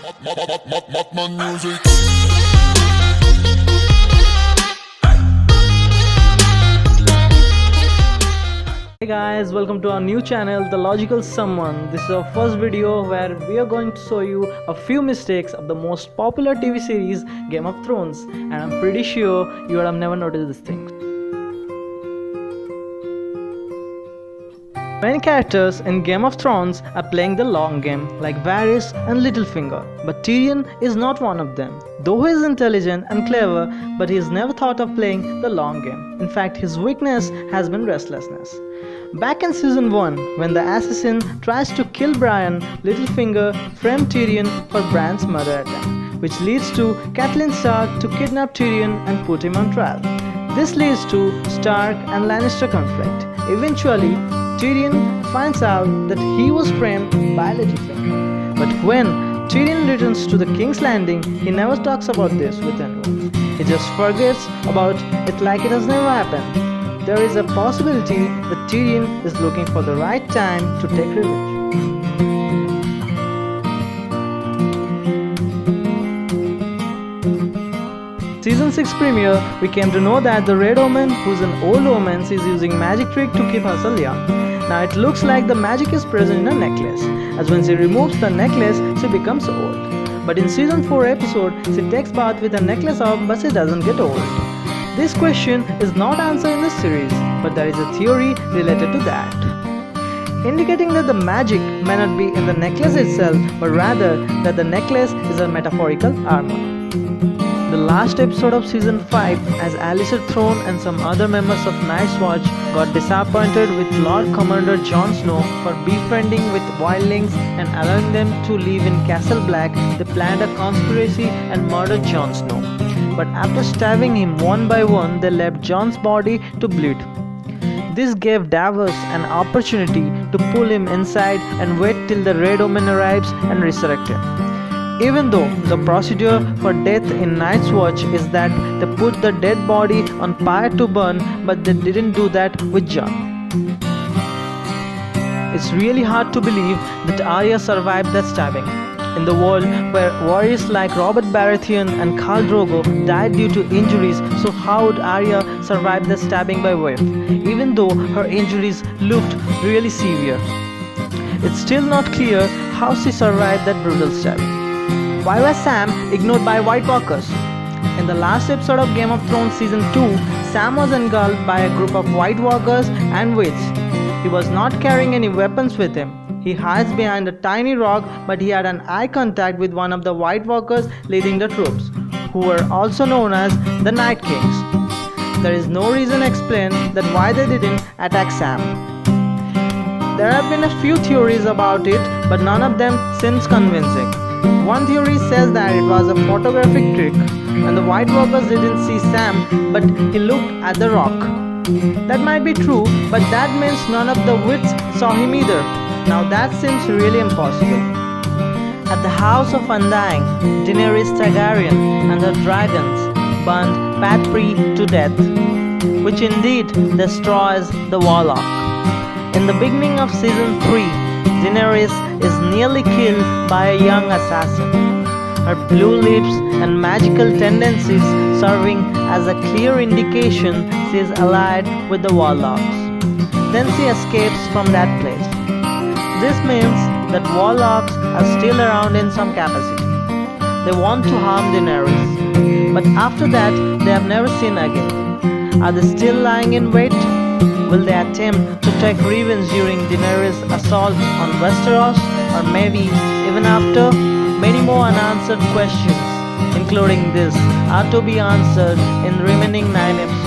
Madman music. Hey guys, welcome to our new channel, The Logical Someone. This is our first video where we are going to show you a few mistakes of the most popular TV series, Game of Thrones. And I'm pretty sure you would have never noticed this thing. Many characters in Game of Thrones are playing the long game, like Varys and Littlefinger, but Tyrion is not one of them. Though he is intelligent and clever, but he has never thought of playing the long game. In fact, his weakness has been restlessness. Back in season 1, when the assassin tries to kill Brian, Littlefinger framed Tyrion for Bran's murder attempt, which leads to Catelyn Stark to kidnap Tyrion and put him on trial. This leads to Stark and Lannister conflict. Eventually, Tyrion finds out that he was framed by Littlefinger. But when Tyrion returns to the King's Landing, he never talks about this with anyone. He just forgets about it like it has never happened. There is a possibility that Tyrion is looking for the right time to take revenge. Season 6 premiere, we came to know that the Red Omen, who's an old omen, is using magic trick to keep herself young. Now it looks like the magic is present in a necklace, as when she removes the necklace, she becomes old. But in season 4 episode, she takes bath with a necklace off, but she doesn't get old. This question is not answered in the series, but there is a theory related to that, indicating that the magic may not be in the necklace itself, but rather that the necklace is a metaphorical armor. The last episode of season 5, as Alliser Thorne and some other members of Night's Watch got disappointed with Lord Commander Jon Snow for befriending with wildlings and allowing them to live in Castle Black, they planned a conspiracy and murdered Jon Snow. But after stabbing him one by one, they left Jon's body to bleed. This gave Davos an opportunity to pull him inside and wait till the Red Omen arrives and resurrect him. Even though the procedure for death in Night's Watch is that they put the dead body on fire to burn, but they didn't do that with Jon. It's really hard to believe that Arya survived that stabbing. In the world where warriors like Robert Baratheon and Khal Drogo died due to injuries, so how would Arya survive the stabbing by Wolf, even though her injuries looked really severe? It's still not clear how she survived that brutal stabbing. Why was Sam ignored by White Walkers? In the last episode of Game of Thrones Season 2, Sam was engulfed by a group of White Walkers and wits. He was not carrying any weapons with him. He hides behind a tiny rock, but he had an eye contact with one of the White Walkers leading the troops, who were also known as the Night Kings. There is no reason explained that why they didn't attack Sam. There have been a few theories about it, but none of them seems convincing. One theory says that it was a photographic trick and the White Walkers didn't see Sam, but he looked at the rock. That might be true, but that means none of the wits saw him either. Now that seems really impossible. At the House of Undying, Daenerys Targaryen and her dragons burned Patri to death, which indeed destroys the Warlock. In the beginning of season 3, Daenerys is nearly killed by a young assassin, her blue lips and magical tendencies serving as a clear indication she is allied with the Warlocks. Then she escapes from that place. This means that Warlocks are still around in some capacity. They want to harm Daenerys, but after that they have never seen again. Are they still lying in wait? Will they attempt to take revenge during Daenerys' assault on Westeros, or maybe even after? Many more unanswered questions, including this, are to be answered in the remaining 9 episodes.